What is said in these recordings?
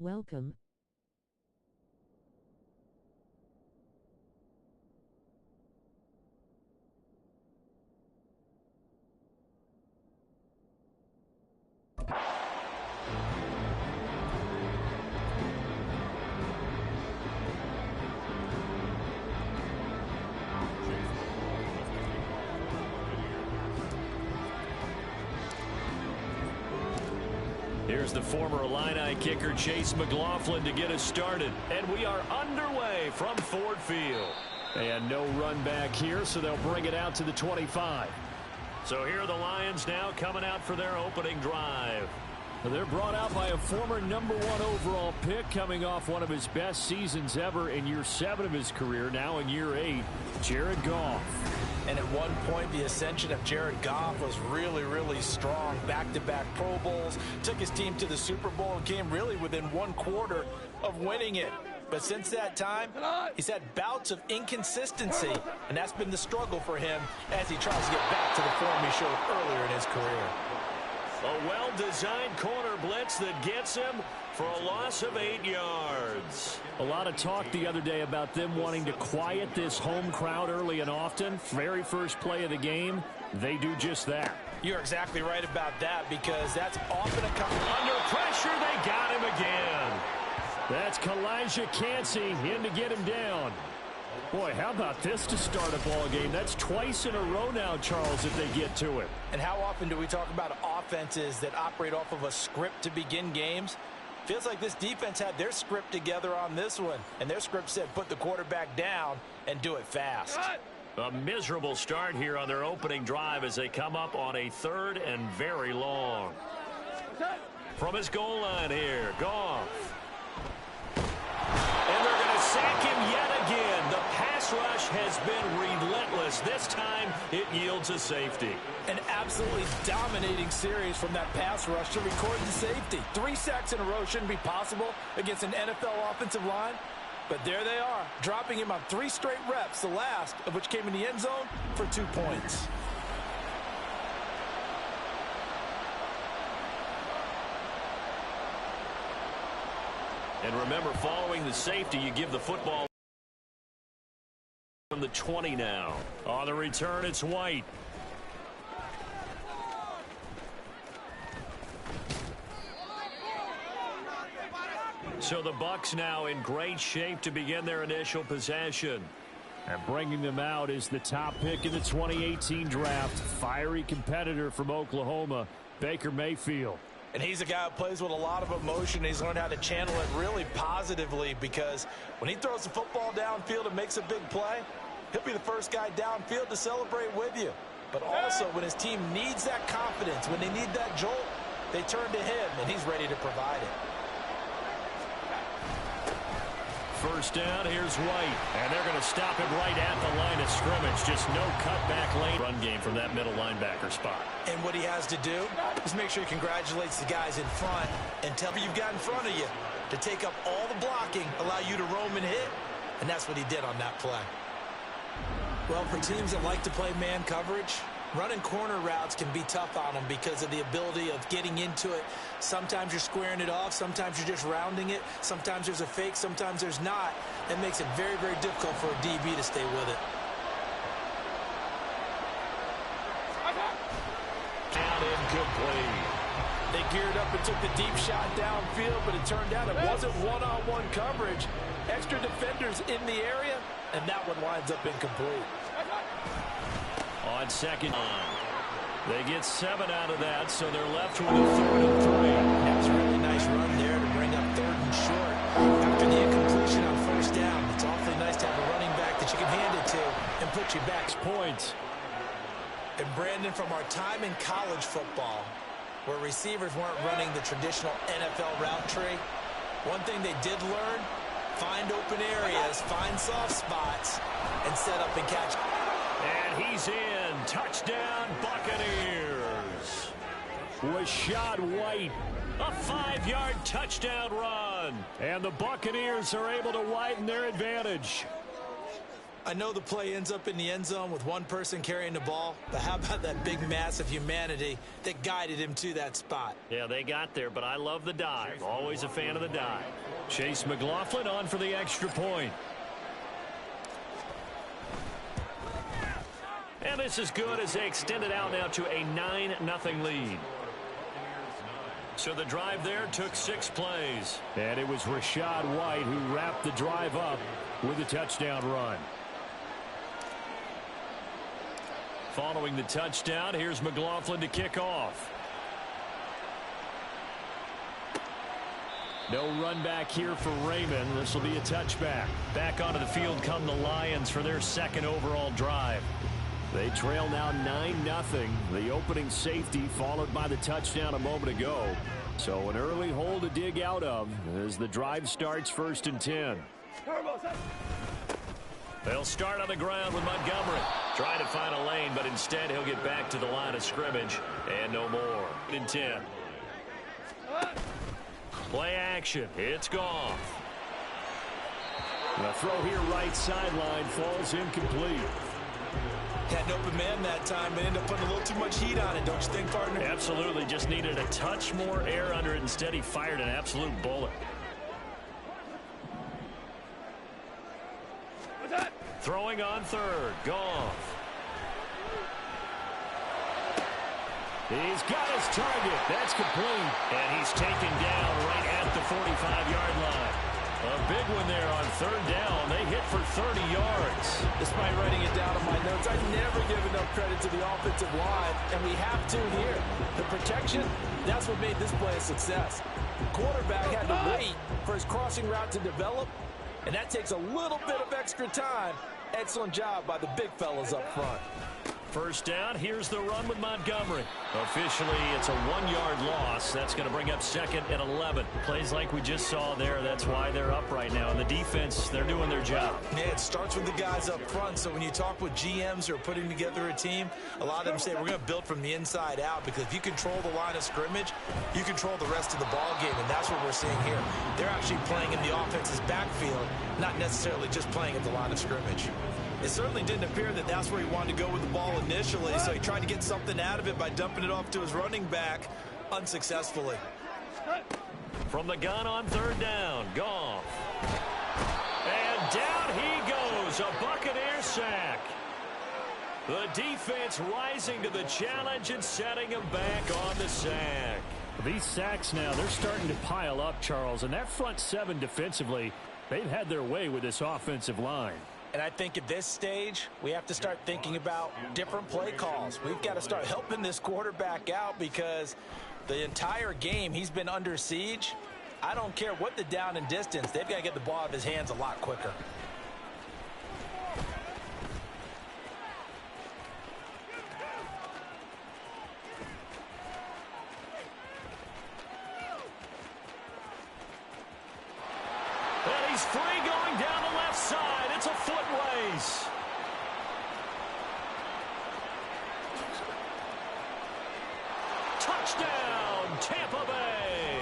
Welcome. Here's the former Illini kicker Chase McLaughlin to get us started. And we are underway from Ford Field. And no run back here, so they'll bring it out to the 25. So here are the Lions now coming out for their opening drive. They're brought out by a former #1 overall pick, coming off one of his best seasons ever in year 7 of his career, now in year 8, Jared Goff. And at one point, the ascension of Jared Goff was really, really strong. Back-to-back Pro Bowls, took his team to the Super Bowl and came really within 1 quarter of winning it. But since that time, he's had bouts of inconsistency, and that's been the struggle for him as he tries to get back to the form he showed earlier in his career. A well-designed corner blitz that gets him for a loss of 8 yards. A lot of talk the other day about them wanting to quiet this home crowd early and often. Very first play of the game, they do just that. You're exactly right about that, because that's often a cover. Under pressure, they got him again. That's Kalijah Cansey in to get him down. Boy, how about this to start a ball game? That's twice in a row now, Charles, if they get to it. And how often do we talk about offenses that operate off of a script to begin games? Feels like this defense had their script together on this one, and their script said put the quarterback down and do it fast. A miserable start here on their opening drive as they come up on a 3rd and very long. From his goal line here, Goff. And they're going to sack him yet again. The pass rush has been relentless. This time it yields a safety. An absolutely dominating series from that pass rush to record the safety. 3 sacks in a row shouldn't be possible against an NFL offensive line. But there they are, dropping him on 3 straight reps, the last of which came in the end zone for 2 points. And remember, following the safety, you give the football from the 20 now. On the return, it's White. So the Bucs now in great shape to begin their initial possession. And bringing them out is the top pick in the 2018 draft. Fiery competitor from Oklahoma, Baker Mayfield. And he's a guy who plays with a lot of emotion. He's learned how to channel it really positively, because when he throws the football downfield and makes a big play, he'll be the first guy downfield to celebrate with you. But also, when his team needs that confidence, when they need that jolt, they turn to him, and he's ready to provide it. First down, here's White. And they're going to stop him right at the line of scrimmage. Just no cutback lane run game from that middle linebacker spot. And what he has to do is make sure he congratulates the guys in front and tell them you've got in front of you to take up all the blocking, allow you to roam and hit. And that's what he did on that play. Well, for teams that like to play man coverage, running corner routes can be tough on them because of the ability of getting into it. Sometimes you're squaring it off. Sometimes you're just rounding it. Sometimes there's a fake. Sometimes there's not. It makes it very, very difficult for a DB to stay with it. And incomplete. They geared up and took the deep shot downfield, but it turned out it wasn't one-on-one coverage. Extra defenders in the area, and that one winds up incomplete. On second, they get 7 out of that, so they're left with a 3rd and 3. That was a really nice run there to bring up 3rd and short. After the incompletion on 1st down, it's awfully nice to have a running back that you can hand it to and put you back. Points. And Brandon, from our time in college football, where receivers weren't running the traditional NFL route tree, one thing they did learn, find open areas, find soft spots, and set up and catch. And he's in. Touchdown, Buccaneers. Rashad White, a 5-yard touchdown run. And the Buccaneers are able to widen their advantage. I know the play ends up in the end zone with one person carrying the ball, but how about that big mass of humanity that guided him to that spot? Yeah, they got there, but I love the dive. Always a fan of the dive. Chase McLaughlin on for the extra point. And this is good as they extend it out now to a 9-0 lead. So the drive there took 6 plays. And it was Rachaad White who wrapped the drive up with a touchdown run. Following the touchdown, here's McLaughlin to kick off. No run back here for Raymond. This will be a touchback. Back onto the field come the Lions for their second overall drive. They trail now 9-0. The opening safety followed by the touchdown a moment ago. So an early hole to dig out of as the drive starts 1st and 10. They'll start on the ground with Montgomery. Trying to find a lane, but instead he'll get back to the line of scrimmage. And no more. 1st and 10. Play action. It's Goff. The throw here right sideline falls incomplete. Had an open man that time, but ended up putting a little too much heat on it, don't you think, partner? Absolutely. Just needed a touch more air under it. Instead, he fired an absolute bullet. Throwing on 3rd. Goff. He's got his target. That's complete. And he's taken down right at the 45-yard line. A big one there on 3rd down. They hit for 30 yards. Despite writing it down on my notes, I never give enough credit to the offensive line, and we have to here. The protection, that's what made this play a success. Quarterback had to wait for his crossing route to develop, and that takes a little bit of extra time. Excellent job by the big fellas up front. 1st down, here's the run with Montgomery. Officially, it's a 1-yard loss. That's going to bring up 2nd and 11. Plays like we just saw there, that's why they're up right now. And the defense, they're doing their job. Yeah, it starts with the guys up front. So when you talk with GMs who are putting together a team, a lot of them say we're going to build from the inside out, because if you control the line of scrimmage, you control the rest of the ball game, and that's what we're seeing here. They're actually playing in the offense's backfield, not necessarily just playing at the line of scrimmage. It certainly didn't appear that that's where he wanted to go with the ball initially, so he tried to get something out of it by dumping it off to his running back unsuccessfully. From the gun on 3rd down, Goff. And down he goes, a Buccaneer sack. The defense rising to the challenge and setting him back on the sack. These sacks now, they're starting to pile up, Charles, and that front 7 defensively, they've had their way with this offensive line. And I think at this stage, we have to start thinking about different play calls. We've got to start helping this quarterback out, because the entire game he's been under siege. I don't care what the down and distance. They've got to get the ball out of his hands a lot quicker. And he's free going down the left side. It's a foot race. Touchdown, Tampa Bay.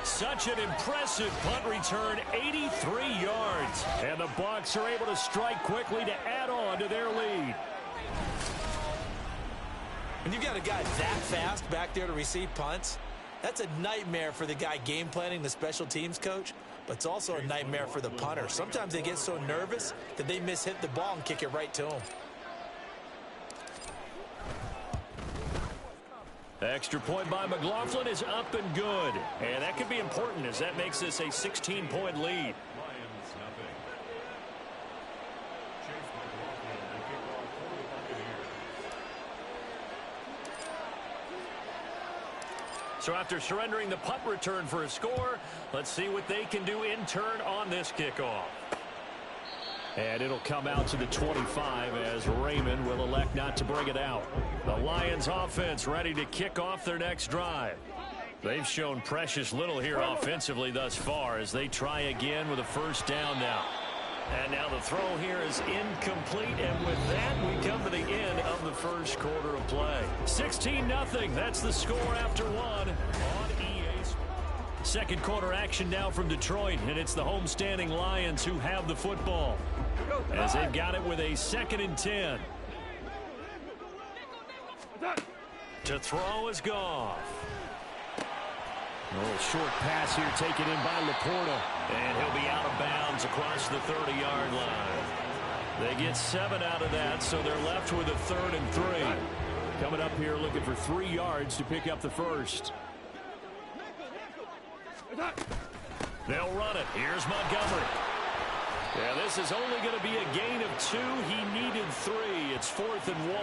Such an impressive punt return, 83 yards. And the Bucs are able to strike quickly to add on to their lead. When you've got a guy that fast back there to receive punts, that's a nightmare for the guy game planning, the special teams coach, but it's also a nightmare for the punter. Sometimes they get so nervous that they mishit the ball and kick it right to him. Extra point by McLaughlin is up and good. And that could be important, as that makes this a 16-point lead. So after surrendering the punt return for a score, let's see what they can do in turn on this kickoff. And it'll come out to the 25 as Raymond will elect not to bring it out. The Lions offense ready to kick off their next drive. They've shown precious little here offensively thus far as they try again with a first down now. And now the throw here is incomplete, and with that we come to the end of the first quarter of play. 16-0, that's the score after one on EA Sports. Second quarter action now from Detroit, and it's the homestanding Lions who have the football as they've got it with a 2nd and 10. To throw is Goff. A little short pass here taken in by Laporta, and he'll be out of bounds across the 30-yard line. They get 7 out of that, so they're left with a 3rd and 3. Coming up here looking for 3 yards to pick up the first. They'll run it. Here's Montgomery. Yeah, this is only going to be a gain of 2. He needed 3. It's 4th and 1.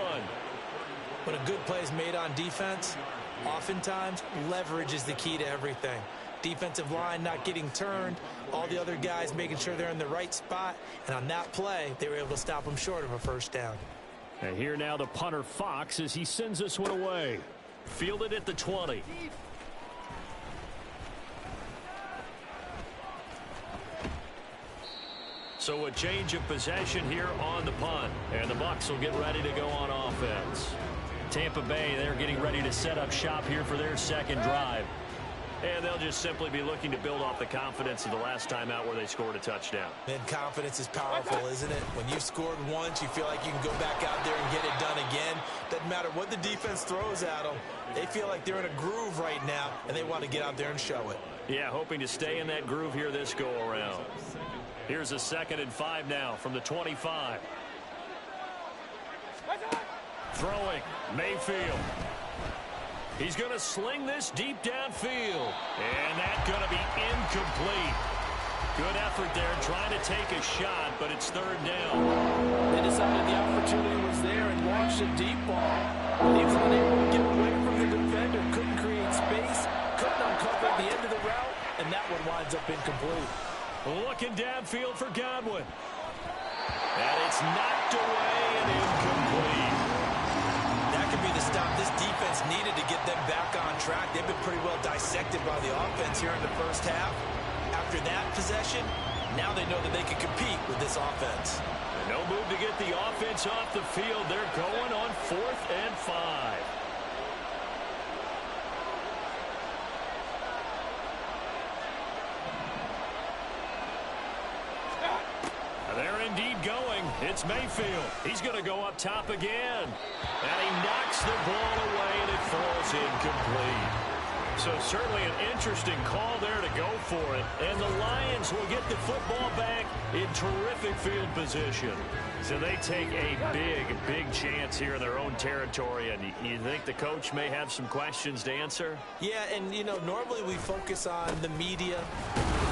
When a good play is made on defense, oftentimes leverage is the key to everything. Defensive line not getting turned, all the other guys making sure they're in the right spot, and on that play, they were able to stop them short of a first down. And here now the punter Fox as he sends this one away. Fielded at the 20. So a change of possession here on the punt, and the Bucs will get ready to go on offense. Tampa Bay, they're getting ready to set up shop here for their second drive. And they'll just simply be looking to build off the confidence of the last time out where they scored a touchdown. And confidence is powerful, isn't it? When you've scored once, you feel like you can go back out there and get it done again. Doesn't matter what the defense throws at them. They feel like they're in a groove right now, and they want to get out there and show it. Yeah, hoping to stay in that groove here this go-around. Here's a 2nd and 5 now from the 25. Throwing, Mayfield. He's going to sling this deep downfield. And that's going to be incomplete. Good effort there trying to take a shot, but it's 3rd down. They decided the opportunity was there and launched a deep ball. He was unable to get away from the defender, couldn't create space, couldn't uncover the end of the route, and that one winds up incomplete. Looking downfield for Godwin. And it's knocked away and incomplete. That could be the stop this defense needed to get them back on track. They've been pretty well dissected by the offense here in the first half. After that possession, now they know that they can compete with this offense. No move to get the offense off the field. They're going on 4th and 5. They're indeed going. It's Mayfield. He's going to go up top again. And he knocks the ball away, and it falls incomplete. So certainly an interesting call there to go for it. And the Lions will get the football back in terrific field position. So they take a big chance here in their own territory. And you think the coach may have some questions to answer? Yeah, and, you know, normally we focus on the media.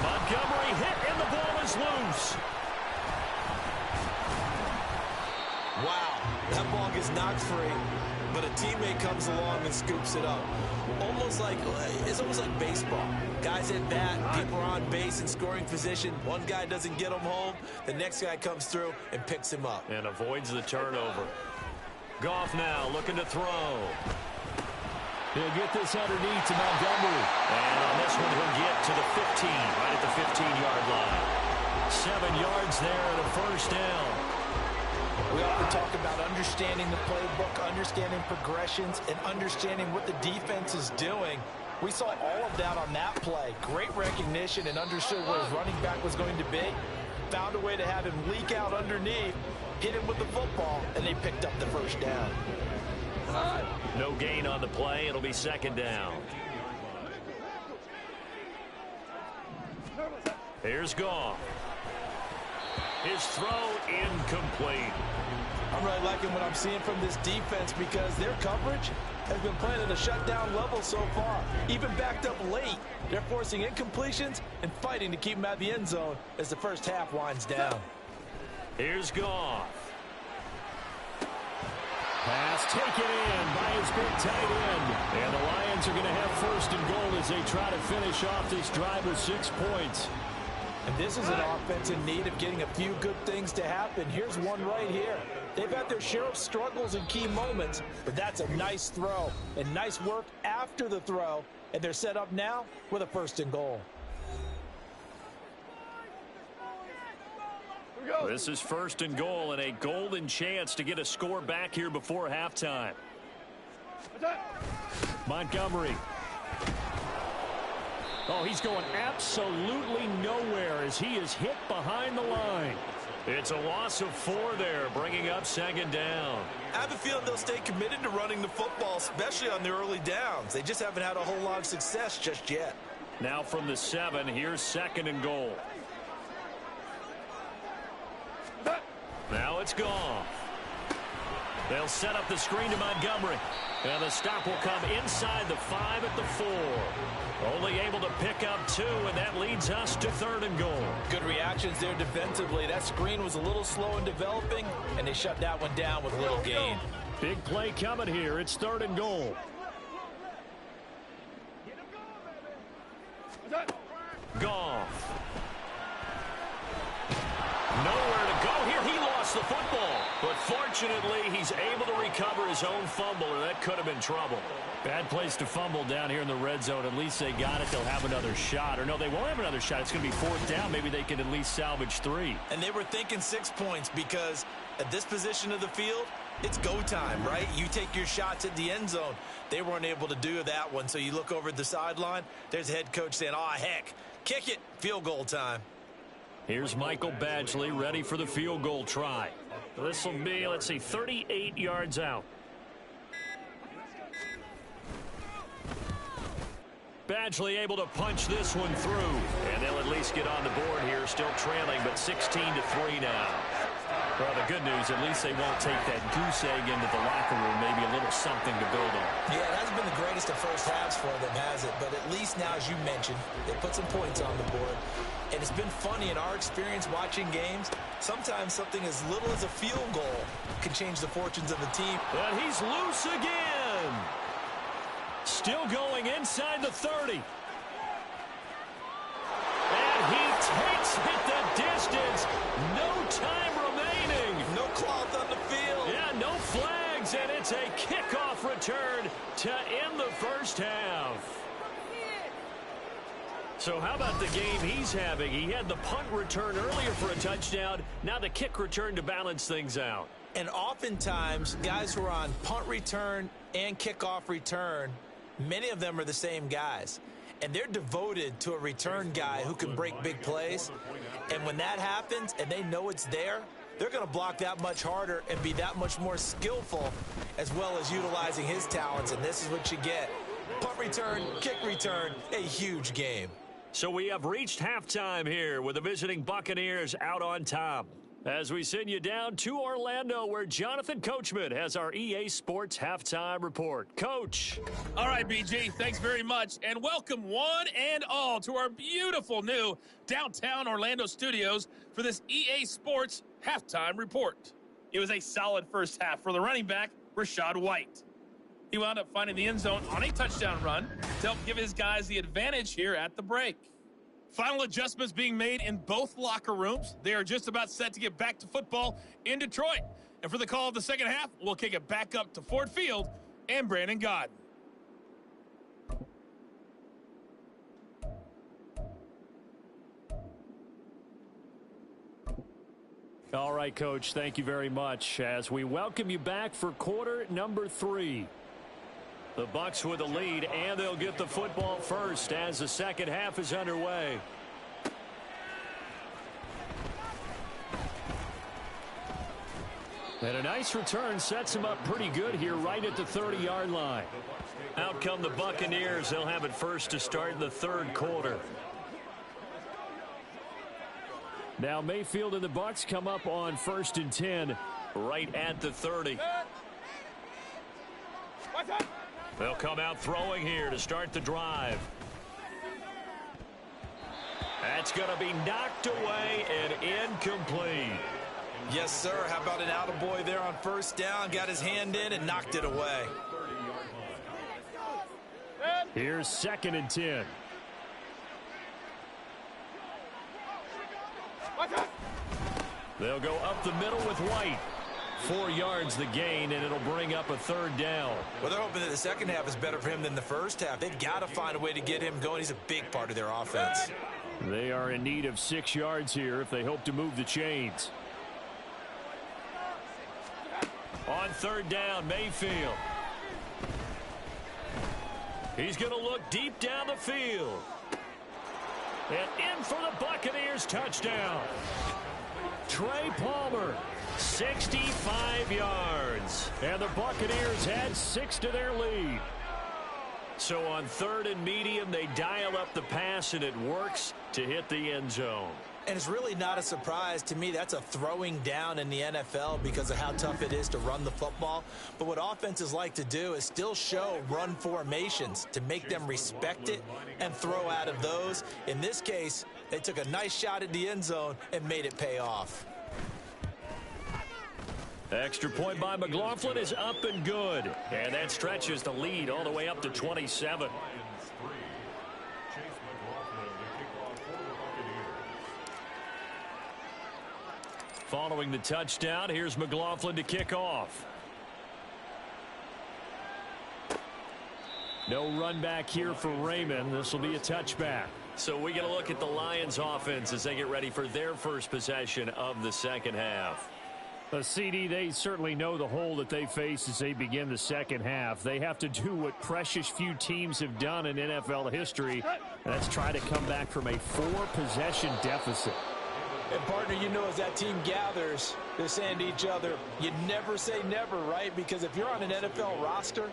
Montgomery hit, and the ball is loose. Wow, that ball gets knocked free, but a teammate comes along and scoops it up. It's almost like baseball. Guys at bat, people are on base in scoring position. One guy doesn't get him home, the next guy comes through and picks him up. And avoids the turnover. Goff now looking to throw. He'll get this underneath to Montgomery. And on this one, he'll get to the 15, right at the 15-yard line. 7 yards there and a first down. We often talk about understanding the playbook, understanding progressions, and understanding what the defense is doing. We saw all of that on that play. Great recognition and understood where his running back was going to be. Found a way to have him leak out underneath, hit him with the football, and they picked up the first down. No gain on the play. It'll be 2nd down. Here's Goff. His throw incomplete. I'm really liking what I'm seeing from this defense because their coverage has been playing at a shutdown level so far. Even backed up late, they're forcing incompletions and fighting to keep them out of the end zone as the first half winds down. Here's Goff. Pass taken in by his big tight end. And the Lions are going to have 1st and goal as they try to finish off this drive with 6 points. And this is an offense in need of getting a few good things to happen. Here's one right here. They've had their share of struggles in key moments, but that's a nice throw and nice work after the throw. And they're set up now with a 1st and goal. This is 1st and goal and a golden chance to get a score back here before halftime. Oh, he's going absolutely nowhere as he is hit behind the line. It's a loss of 4 there, bringing up second down. I have a feeling they'll stay committed to running the football, especially on the early downs. They just haven't had a whole lot of success just yet. Now from the 7, here's second and goal. Now it's gone. They'll set up the screen to Montgomery. And the stop will come inside the 5 at the 4. Only able to pick up 2, and that leads us to third and goal. Good reactions there defensively. That screen was a little slow in developing, and they shut that one down with little gain. Big play coming here. It's third and goal. Goff. Nowhere to go here. He lost the football. But fortunately, he's able to recover his own fumble, or that could have been trouble. Bad place to fumble down here in the red zone. At least they got it. They'll have another shot. Or no, they won't have another shot. It's going to be 4th down. Maybe they can at least salvage 3. And they were thinking 6 points because at this position of the field, it's go time, right? You take your shots at the end zone. They weren't able to do that one. So you look over at the sideline. There's the head coach saying, "Oh, heck, kick it. Field goal time." Here's Michael Badgley ready for the field goal try. This will be, let's see, 38 yards out. Badgley able to punch this one through. And they'll at least get on the board here, still trailing, but 16-3 now. Well, the good news, at least they won't take that goose egg into the locker room. Maybe a little something to build on. Yeah, it hasn't been the greatest of first halves for them, has it? But at least now, as you mentioned, they put some points on the board. And it's been funny in our experience watching games. Sometimes something as little as a field goal can change the fortunes of a team. And he's loose again. Still going inside the 30. And he takes it the distance. No time remaining. No cloth on the field. Yeah, no flags, and it's a kickoff return to end the first half. So how about the game he's having? He had the punt return earlier for a touchdown. Now the kick return to balance things out. And oftentimes, guys who are on punt return and kickoff return, many of them are the same guys. And they're devoted to a return guy who can break big plays. And when that happens and they know it's there, they're going to block that much harder and be that much more skillful, as well as utilizing his talents. And this is what you get. Punt return, kick return, a huge game. So we have reached halftime here with the visiting Buccaneers out on top. As we send you down to Orlando, where Jonathan Coachman has our EA Sports Halftime Report. Coach. All right, BG, thanks very much. And welcome one and all to our beautiful new downtown Orlando studios for this EA Sports Halftime Report. It was a solid first half for the running back, Rachaad White. He wound up finding the end zone on a touchdown run to help give his guys the advantage here at the break. Final adjustments being made in both locker rooms. They are just about set to get back to football in Detroit. And for the call of the second half, we'll kick it back up to Ford Field and Brandon Gaudin. All right, Coach, thank you very much as we welcome you back for quarter number 3. The Bucs with the lead, and they'll get the football first as the second half is underway. And a nice return sets him up pretty good here right at the 30-yard line. Out come the Buccaneers. They'll have it first to start in the third quarter. Now Mayfield and the Bucs come up on 1st and 10 right at the 30. They'll come out throwing here to start the drive. That's going to be knocked away and incomplete. Yes, sir. How about an attaboy there on first down? Got his hand in and knocked it away. Here's 2nd and 10. They'll go up the middle with White. 4 yards the gain, and it'll bring up a 3rd down. Well, they're hoping that the second half is better for him than the first half. They've got to find a way to get him going. He's a big part of their offense. They are in need of 6 yards here if they hope to move the chains. On 3rd down, Mayfield. He's going to look deep down the field. And in for the Buccaneers touchdown. Trey Palmer, 65 yards. And the Buccaneers add 6 to their lead. So on 3rd and medium, they dial up the pass, and it works to hit the end zone. And it's really not a surprise to me. That's a throwing down in the NFL because of how tough it is to run the football. But what offenses like to do is still show run formations to make them respect it and throw out of those. In this case, they took a nice shot at the end zone and made it pay off. Extra point by McLaughlin is up and good. And that stretches the lead all the way up to 27. Following the touchdown, here's McLaughlin to kick off. No run back here for Raymond. This will be a touchback. So we get a look at the Lions offense as they get ready for their first possession of the second half. CD, they certainly know the hole that they face as they begin the second half. They have to do what precious few teams have done in NFL history. That's try to come back from a 4-possession deficit. And, partner, you know, as that team gathers, they're saying to each other, you never say never, right? Because if you're on an NFL roster,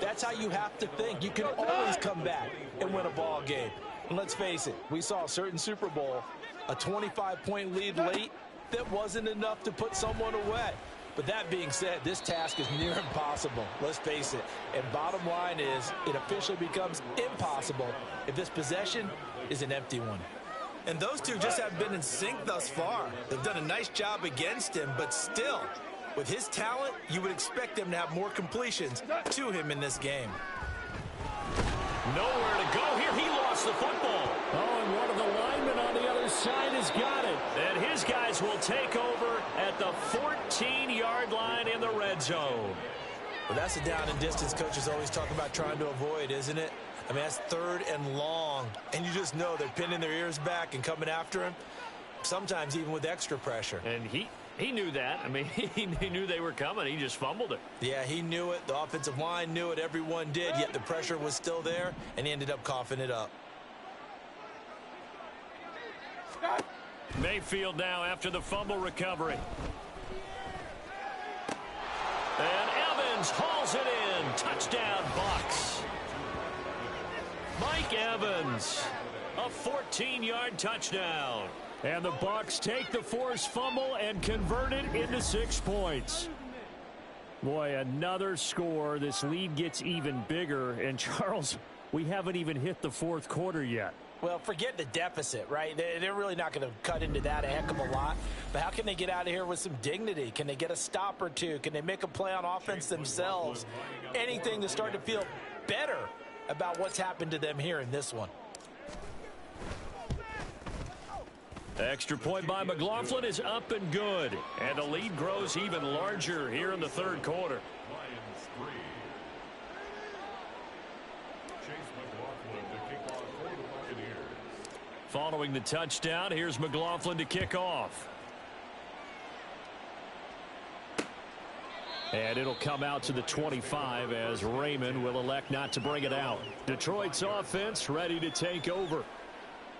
that's how you have to think. You can always come back and win a ball game. And let's face it, we saw a certain Super Bowl, a 25-point lead late, that wasn't enough to put someone away. But that being said, this task is near impossible. Let's face it. And bottom line is, it officially becomes impossible if this possession is an empty one. And those two just haven't been in sync thus far. They've done a nice job against him, but still, with his talent, you would expect him to have more completions to him in this game. Nowhere to go here. He lost the football. Oh, and one of the linemen on the other side has got it. And his guys will take over at the 14-yard line in the red zone. Well, that's the down and distance coaches always talk about trying to avoid, isn't it? I mean, that's 3rd and long, and you just know they're pinning their ears back and coming after him, sometimes even with extra pressure. And he knew that. I mean, he knew they were coming. He just fumbled it. Yeah, he knew it. The offensive line knew it. Everyone did, yet the pressure was still there, and he ended up coughing it up. Mayfield now after the fumble recovery. And Evans hauls it in. Touchdown, Bucs. Mike Evans, a 14-yard touchdown. And the Bucs take the forced fumble and convert it into 6 points. Boy, another score. This lead gets even bigger. And, Charles, we haven't even hit the 4th quarter yet. Well, forget the deficit, right? They're really not going to cut into that a heck of a lot. But how can they get out of here with some dignity? Can they get a stop or two? Can they make a play on offense themselves? Anything to start to feel better about what's happened to them here in this one. Extra point by McLaughlin is up and good. And the lead grows even larger here in the 3rd quarter. Following the touchdown, here's McLaughlin to kick off. And it'll come out to the 25 as Raymond will elect not to bring it out. Detroit's offense ready to take over.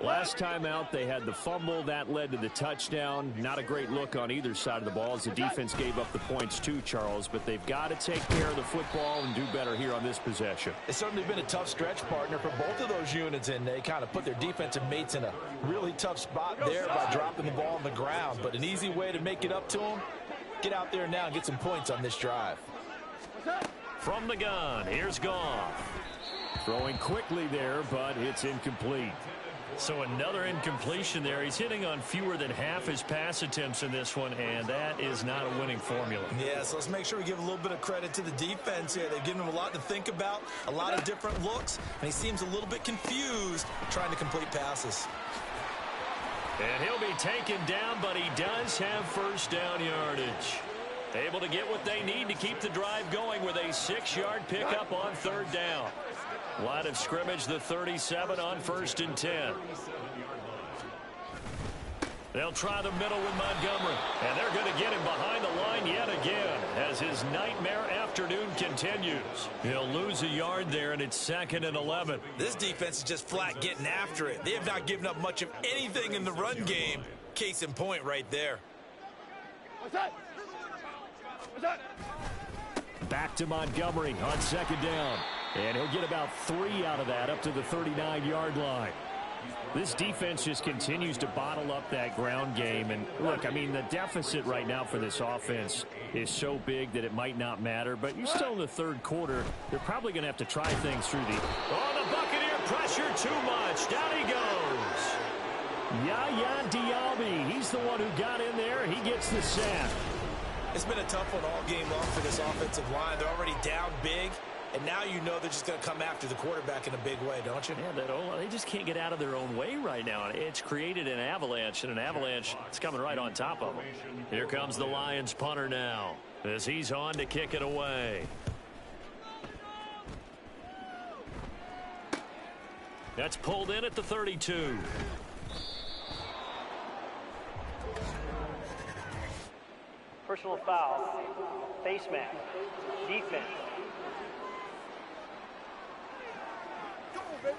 Last time out, they had the fumble. That led to the touchdown. Not a great look on either side of the ball as the defense gave up the points too, Charles. But they've got to take care of the football and do better here on this possession. It's certainly been a tough stretch, partner, for both of those units, and they kind of put their defensive mates in a really tough spot there by dropping the ball on the ground. But an easy way to make it up to them, get out there now and get some points on this drive. From the gun, here's Goff. Throwing quickly there, but it's incomplete. So another incompletion there. He's hitting on fewer than half his pass attempts in this one, and that is not a winning formula. Yeah, so let's make sure we give a little bit of credit to the defense here. They've given him a lot to think about, a lot of different looks, and he seems a little bit confused trying to complete passes. And he'll be taken down, but he does have first down yardage. Able to get what they need to keep the drive going with a 6-yard pickup on 3rd down. Line of scrimmage, the 37 on 1st and 10. They'll try the middle with Montgomery. And they're going to get him behind the line yet again as his nightmare afternoon continues. He'll lose a yard there, and it's 2nd and 11. This defense is just flat getting after it. They have not given up much of anything in the run game. Case in point right there. What's that? Back to Montgomery on 2nd down. And he'll get about 3 out of that up to the 39-yard line. This defense just continues to bottle up that ground game. And look, I mean, the deficit right now for this offense is so big that it might not matter. But you're still in the 3rd quarter. They're probably going to have to try things through the... Oh, the Buccaneer pressure too much. Down he goes. Yaya Diaby. He's the one who got in there. He gets the sack. It's been a tough one all game long for this offensive line. They're already down big. And now you know they're just going to come after the quarterback in a big way, don't you? Yeah, they just can't get out of their own way right now. It's created an avalanche, and an avalanche is coming right on top of them. Here comes the Lions punter now as he's on to kick it away. That's pulled in at the 32. Personal foul, face mask, defense.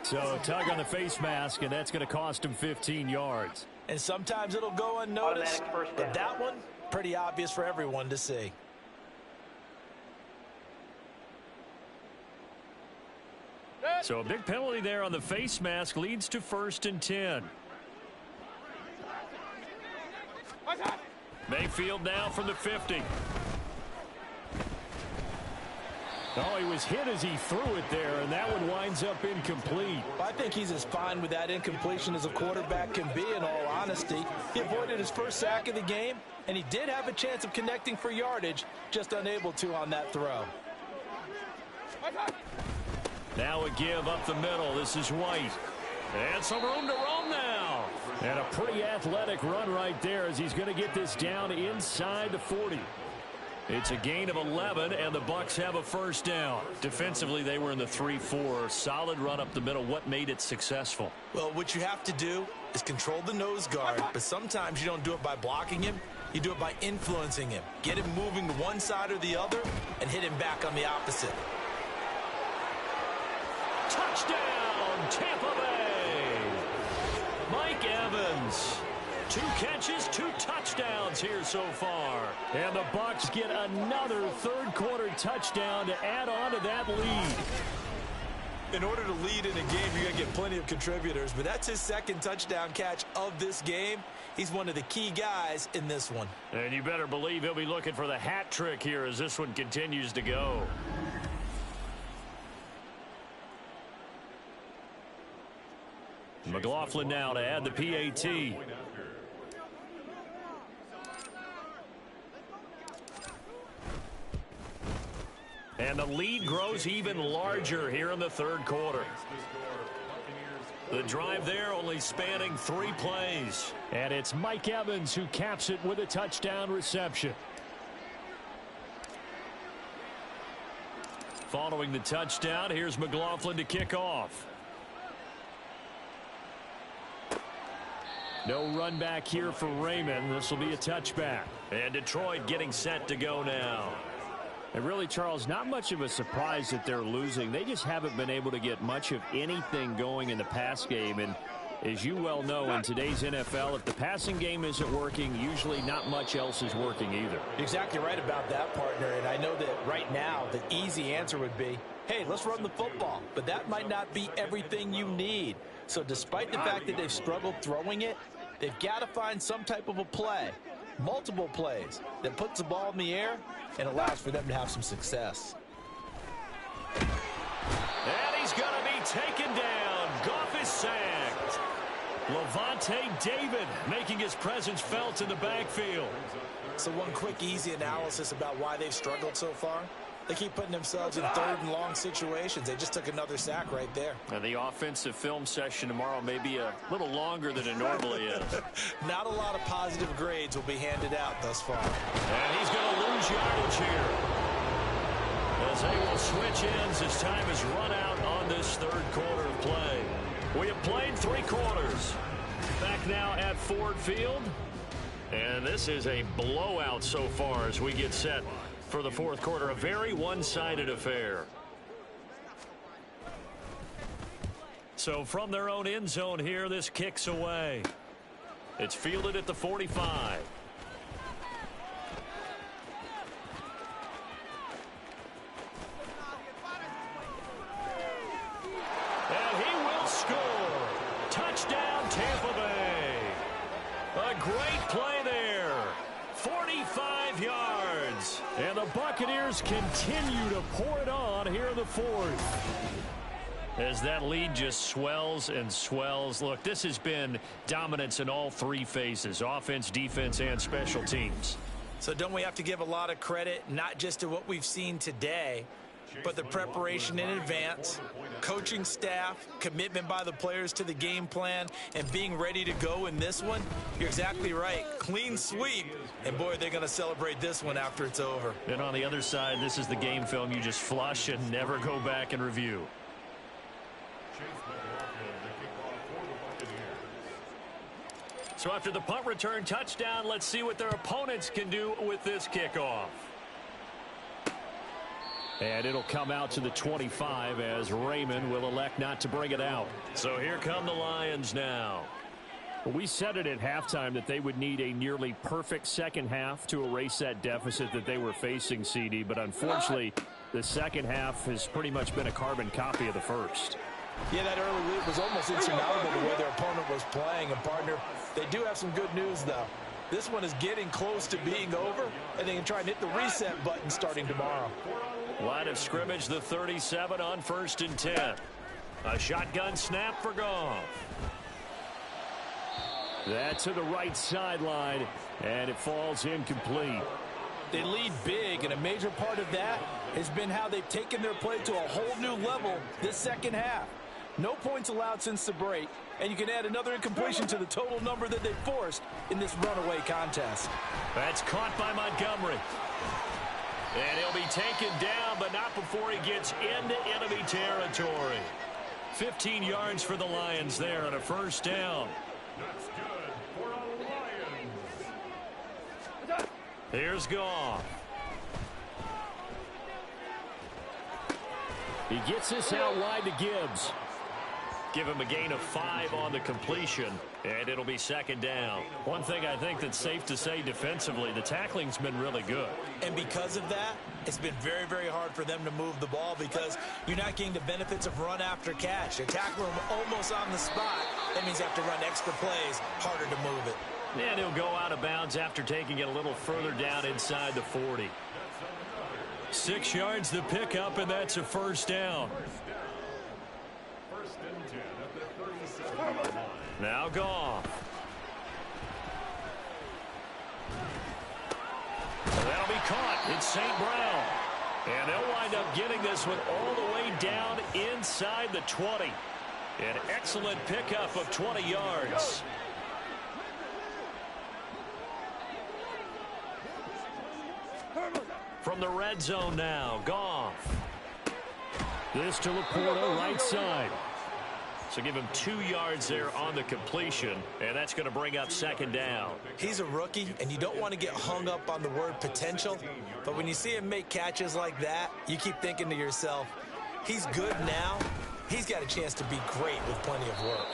So tug on the face mask, and that's going to cost him 15 yards. And sometimes it'll go unnoticed, but that one, pretty obvious for everyone to see. So a big penalty there on the face mask leads to 1st and 10. Mayfield now from the 50. Oh, he was hit as he threw it there, and that one winds up incomplete. I think he's as fine with that incompletion as a quarterback can be, in all honesty. He avoided his first sack of the game, and he did have a chance of connecting for yardage, just unable to on that throw. Now a give up the middle. This is White. And some room to roam now. And a pretty athletic run right there as he's going to get this down inside the 40. It's a gain of 11, and the Bucs have a 1st down. Defensively, they were in the 3-4. Solid run up the middle. What made it successful? Well, what you have to do is control the nose guard, but sometimes you don't do it by blocking him. You do it by influencing him. Get him moving to one side or the other and hit him back on the opposite. Touchdown, Tampa Bay. Mike Evans. 2 catches, 2 touchdowns here so far. And the Bucs get another 3rd quarter touchdown to add on to that lead. In order to lead in a game, you're going to get plenty of contributors, but that's his 2nd touchdown catch of this game. He's one of the key guys in this one. And you better believe he'll be looking for the hat trick here as this one continues to go. McLaughlin now to add the PAT. And the lead grows even larger here in the 3rd quarter. The drive there only spanning 3 plays. And it's Mike Evans who caps it with a touchdown reception. Following the touchdown, here's McLaughlin to kick off. No run back here for Raymond. This will be a touchback. And Detroit getting set to go now. And really, Charles, not much of a surprise that they're losing. They just haven't been able to get much of anything going in the pass game. And as you well know, in today's NFL, if the passing game isn't working, usually not much else is working either. Exactly right about that, partner. And I know that right now the easy answer would be, hey, let's run the football. But that might not be everything you need. So despite the fact that they've struggled throwing it, they've got to find some type of a play, multiple plays, that puts the ball in the air and allows for them to have some success. And he's going to be taken down. Goff is sacked. Levante David making his presence felt in the backfield. So one quick, easy analysis about why they've struggled so far. They keep putting themselves in 3rd and long situations. They just took another sack right there. And the offensive film session tomorrow may be a little longer than it normally is. Not a lot of positive grades will be handed out thus far. And he's going to lose yardage here, as they will switch ends as time has run out on this 3rd quarter of play. We have played 3 quarters. Back back now at Ford Field. And this is a blowout so far as we get set for the fourth quarter. A very one-sided affair. So from their own end zone here, this kicks away. It's fielded at the 45. And he will score. Touchdown, Tampa Bay. A great play there. 45 yards. And the Buccaneers continue to pour it on here in the fourth. As that lead just swells and swells. Look, this has been dominance in all three phases, offense, defense, and special teams. So don't we have to give a lot of credit, not just to what we've seen today, but the preparation in advance, coaching staff, commitment by the players to the game plan, and being ready to go in this one? You're exactly right. Clean sweep. And, boy, they're going to celebrate this one after it's over. And on the other side, this is the game film you just flush and never go back and review. So after the punt return touchdown, let's see what their opponents can do with this kickoff. And it'll come out to the 25 as Raymond will elect not to bring it out. So here come the Lions now. We said it at halftime that they would need a nearly perfect second half to erase that deficit that they were facing, CD. But unfortunately, the second half has pretty much been a carbon copy of the first. Yeah, that early lead was almost insurmountable the way their opponent was playing. And, partner, they do have some good news, though. This one is getting close to being over, and they can try and hit the reset button starting tomorrow. Line of scrimmage, the 37 on 1st and 10. A shotgun snap for Goff. That to the right sideline, and it falls incomplete. They lead big, and a major part of that has been how they've taken their play to a whole new level this second half. No points allowed since the break, and you can add another incompletion to the total number that they forced in this runaway contest. That's caught by Montgomery. And he'll be taken down, but not before he gets into enemy territory. 15 yards for the Lions there on a first down. That's good for a Lions. Here's Goff. He gets this out wide to Gibbs. Give him a gain of 5 on the completion, and it'll be second down. One thing I think that's safe to say defensively, the tackling's been really good. And because of that, it's been very, very hard for them to move the ball because you're not getting the benefits of run after catch. They tackle him almost on the spot. That means you have to run extra plays, harder to move it. And he'll go out of bounds after taking it a little further down inside the 40. 6 yards the pickup, and that's a first down. First and 10 at the 37. Now Goff. That'll be caught. It's St. Brown. And they'll wind up getting this one all the way down inside the 20. An excellent pickup of 20 yards. From the red zone now, Goff. This to Laporta, right side. So give him 2 yards there on the completion, and that's going to bring up second down. He's a rookie, and you don't want to get hung up on the word potential, but when you see him make catches like that, you keep thinking to yourself, he's good now. He's got a chance to be great with plenty of work.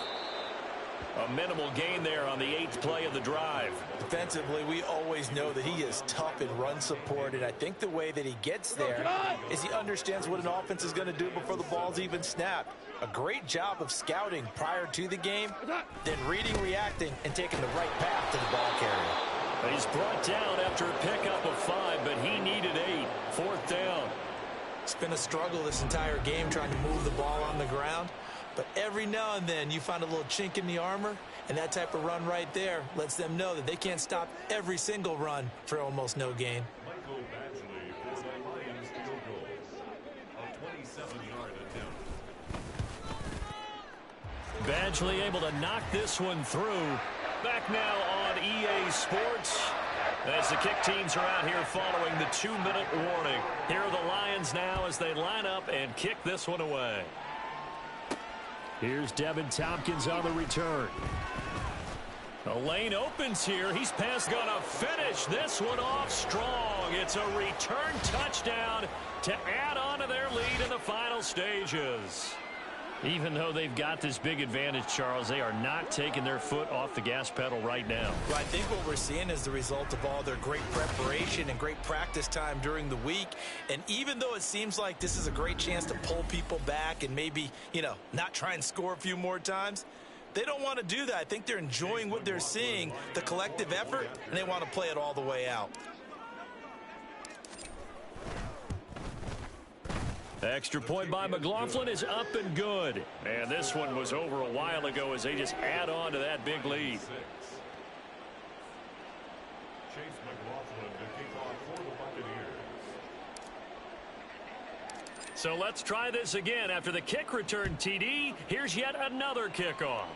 A minimal gain there on the 8th play of the drive. Defensively, we always know that he is tough in run support, and I think the way that he gets there is he understands what an offense is going to do before the ball's even snapped. A great job of scouting prior to the game, then reading, reacting, and taking the right path to the ball carrier. He's brought down after a pickup of 5, but he needed 8. 4th down. It's been a struggle this entire game trying to move the ball on the ground. But every now and then you find a little chink in the armor, and that type of run right there lets them know that they can't stop every single run for almost no gain. Michael Badgley for the Lions field goal. A 27-yard attempt. Badgley able to knock this one through. Back now on EA Sports. As the kick teams are out here following the 2-minute warning. Here are the Lions now as they line up and kick this one away. Here's Devin Tompkins on the return. The lane opens here. He's past, gonna finish this one off strong. It's a return touchdown to add on to their lead in the final stages. Even though they've got this big advantage, Charles, they are not taking their foot off the gas pedal right now. Well, I think what we're seeing is the result of all their great preparation and great practice time during the week. And even though it seems like this is a great chance to pull people back and maybe, not try and score a few more times, they don't want to do that. I think they're enjoying what they're seeing, the collective effort, and they want to play it all the way out. Extra point by McLaughlin is up and good. And this one was over a while ago as they just add on to that big lead. Chase McLaughlin to kick off for the Buccaneers. So let's try this again. After the kick return TD, here's yet another kickoff.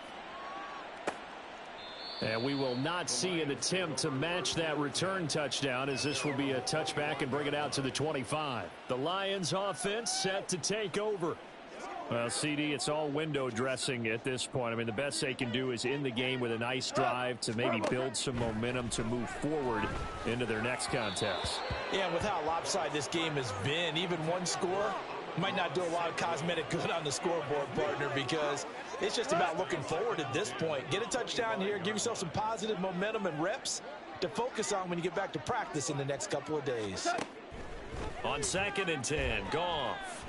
And we will not see an attempt to match that return touchdown, as this will be a touchback and bring it out to the 25. The Lions offense set to take over. Well, CD, it's all window dressing at this point. I mean, the best they can do is end the game with a nice drive to maybe build some momentum to move forward into their next contest. Yeah, with how lopsided this game has been, even one score might not do a lot of cosmetic good on the scoreboard, partner, because it's just about looking forward at this point. Get a touchdown here, give yourself some positive momentum and reps to focus on when you get back to practice in the next couple of days. On 2nd and 10, Goff.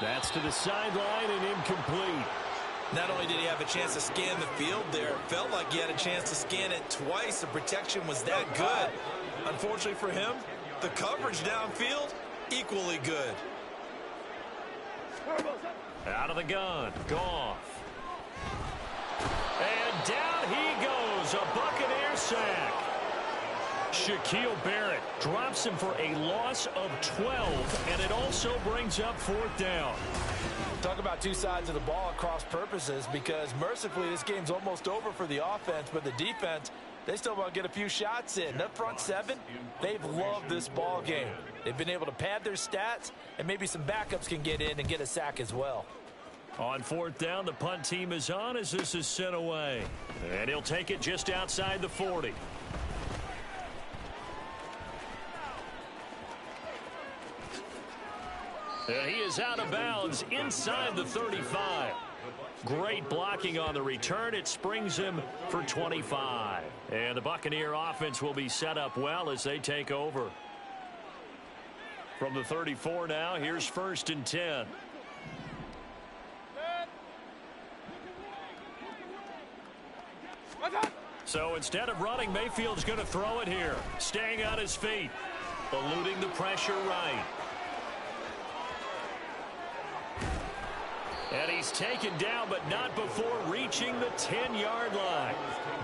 That's to the sideline and incomplete. Not only did he have a chance to scan the field there, it felt like he had a chance to scan it twice. The protection was that good. Unfortunately for him, the coverage downfield, equally good. Out of the gun, Goff. And down he goes, a Buccaneer sack. Shaquille Barrett drops him for a loss of 12, and it also brings up 4th down. Talk about two sides of the ball at cross purposes, because mercifully this game's almost over for the offense, but the defense, they still want to get a few shots in. That front seven, they've loved this ball game. They've been able to pad their stats, and maybe some backups can get in and get a sack as well. On 4th down, the punt team is on as this is sent away. And he'll take it just outside the 40. And he is out of bounds inside the 35. Great blocking on the return. It springs him for 25. And the Buccaneer offense will be set up well as they take over. From the 34 now, here's 1st and 10. So instead of running, Mayfield's going to throw it here. Staying on his feet. Eluding the pressure right. And he's taken down, but not before reaching the 10-yard line.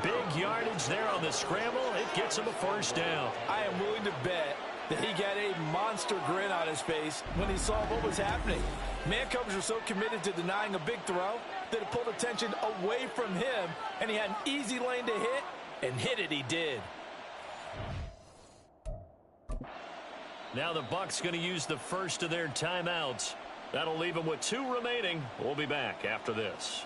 Big yardage there on the scramble. It gets him a 1st down. I am willing to bet that he got a monster grin on his face when he saw what was happening. Man-coverage were so committed to denying a big throw that it pulled attention away from him, and he had an easy lane to hit, and hit it he did. Now the Bucs going to use the first of their timeouts. That'll leave them with 2 remaining. We'll be back after this.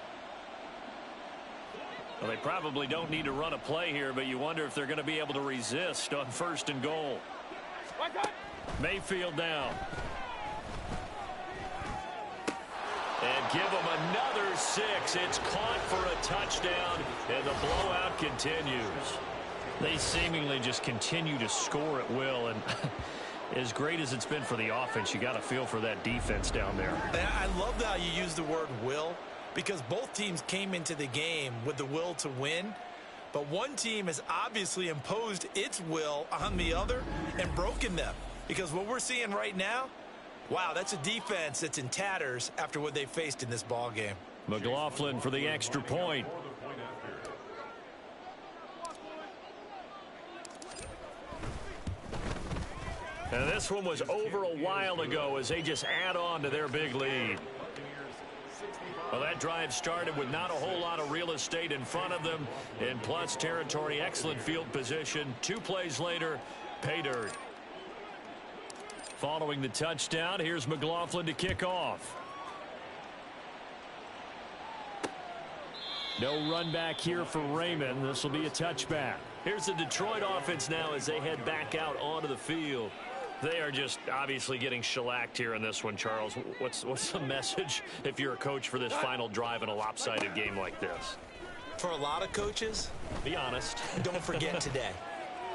Well, they probably don't need to run a play here, but you wonder if they're going to be able to resist on 1st and goal. Mayfield down. And give them another 6. It's caught for a touchdown, and the blowout continues. They seemingly just continue to score at will, and as great as it's been for the offense, you got to feel for that defense down there. And I love how you use the word will, because both teams came into the game with the will to win. But one team has obviously imposed its will on the other and broken them. Because what we're seeing right now, wow, that's a defense that's in tatters after what they faced in this ball game. McLaughlin for the extra point. And this one was over a while ago as they just add on to their big lead. Well, that drive started with not a whole lot of real estate in front of them. In plus territory, excellent field position. 2 plays later, pay dirt. Following the touchdown, here's McLaughlin to kick off. No run back here for Raymond. This will be a touchback. Here's the Detroit offense now as they head back out onto the field. They are just obviously getting shellacked here in this one, Charles. What's the message if you're a coach for this final drive in a lopsided game like this? For a lot of coaches, be honest. Don't forget today.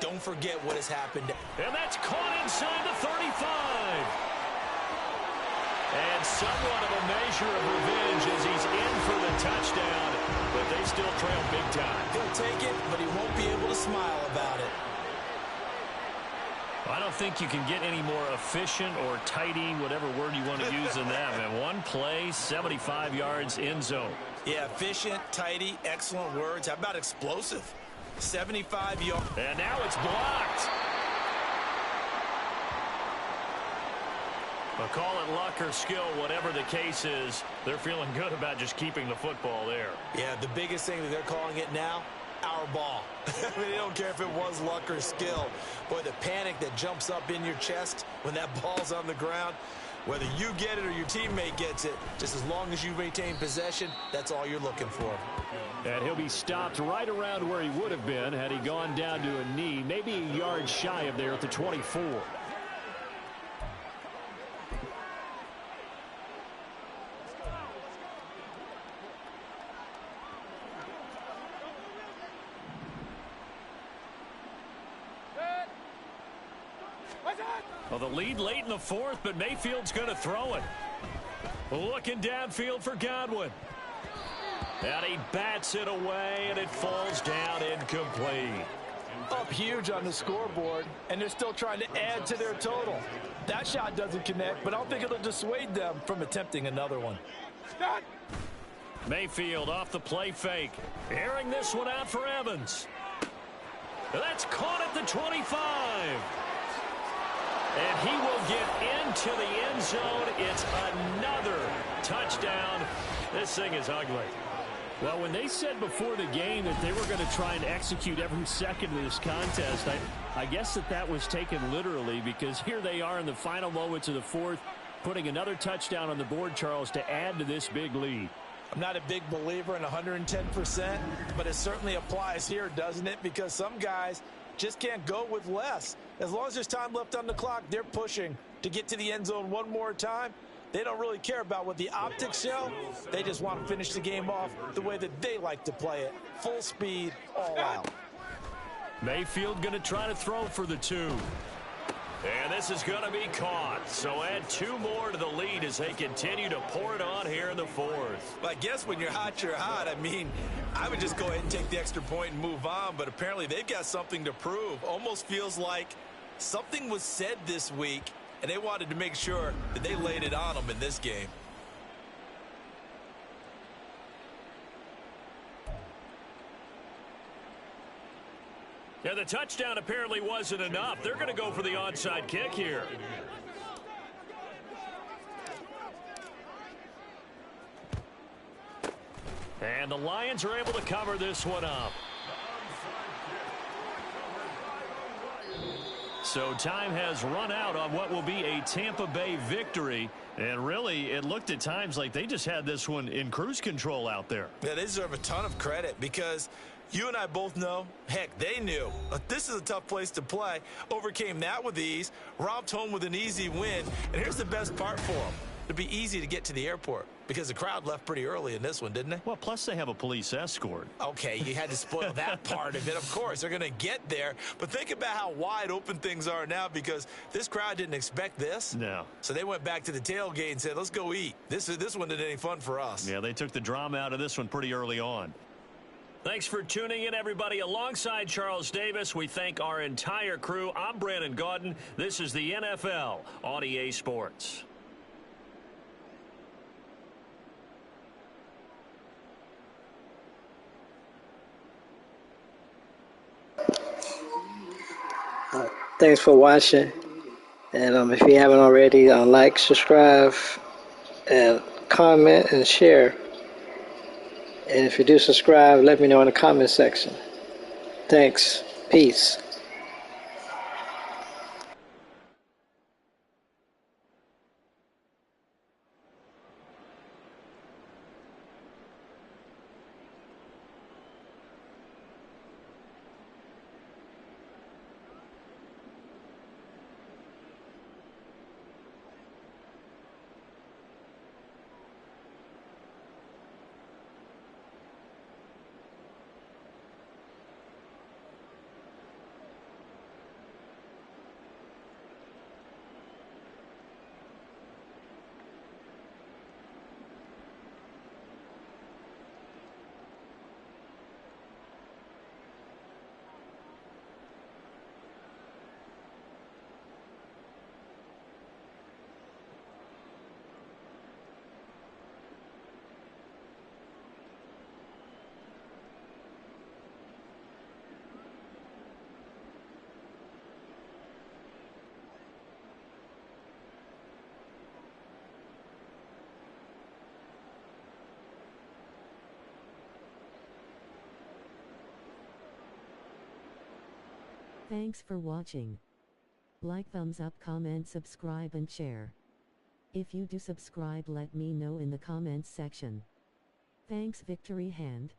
Don't forget what has happened. And that's caught inside the 35. And somewhat of a measure of revenge as he's in for the touchdown, but they still trail big time. He'll take it, but he won't be able to smile about it. I don't think you can get any more efficient or tidy, whatever word you want to use in that. And one play, 75 yards in zone. Yeah, efficient, tidy, excellent words. How about explosive? 75 yards. And now it's blocked. But call it luck or skill, whatever the case is, they're feeling good about just keeping the football there. Yeah, the biggest thing that they're calling it now, our ball. I mean, they don't care if it was luck or skill. Boy, the panic that jumps up in your chest when that ball's on the ground, whether you get it or your teammate gets it, just as long as you maintain possession, that's all you're looking for. And he'll be stopped right around where he would have been had he gone down to a knee, maybe a yard shy of there at the 24. Well, the lead late in the fourth, but Mayfield's going to throw it. Looking downfield for Godwin. And he bats it away, and it falls down incomplete. Up huge on the scoreboard, and they're still trying to add to their total. That shot doesn't connect, but I don't think it'll dissuade them from attempting another one. Mayfield off the play fake. Airing this one out for Evans. That's caught at the 25. And he will get into the end zone. It's another touchdown. This thing is ugly. Well, when they said before the game that they were going to try and execute every second of this contest, I guess that was taken literally, because here they are in the final moments of the fourth, putting another touchdown on the board, Charles, to add to this big lead. I'm not a big believer in 110%, but it certainly applies here, doesn't it? Because some guys just can't go with less. As long as there's time left on the clock, they're pushing to get to the end zone one more time. They don't really care about what the optics show. They just want to finish the game off the way that they like to play it. Full speed, all out. Mayfield going to try to throw for the 2. And this is going to be caught. So add 2 more to the lead as they continue to pour it on here in the fourth. Well, I guess when you're hot, you're hot. I mean, I would just go ahead and take the extra point and move on, but apparently they've got something to prove. Almost feels like something was said this week, and they wanted to make sure that they laid it on them in this game. Yeah, the touchdown apparently wasn't enough. They're going to go for the onside kick here. And the Lions are able to cover this one up. So time has run out on what will be a Tampa Bay victory. And really, it looked at times like they just had this one in cruise control out there. Yeah, they deserve a ton of credit because you and I both know, heck, they knew. This is a tough place to play. Overcame that with ease. Romped home with an easy win. And here's the best part for them. It'd be easy to get to the airport because the crowd left pretty early in this one, didn't they? Well, plus they have a police escort. Okay, you had to spoil that part of it. Of course, they're going to get there. But think about how wide open things are now because this crowd didn't expect this. No. So they went back to the tailgate and said, let's go eat. This one didn't any fun for us. Yeah, they took the drama out of this one pretty early on. Thanks for tuning in, everybody. Alongside Charles Davis, we thank our entire crew. I'm Brandon Gaudin. This is the NFL on EA Sports. Thanks for watching, and if you haven't already, like, subscribe, and comment and share. And if you do subscribe, let me know in the comment section. Thanks. Peace. Thanks for watching. Like, thumbs up, comment, subscribe and share. If you do subscribe, let me know in the comments section. Thanks, Victory Hand.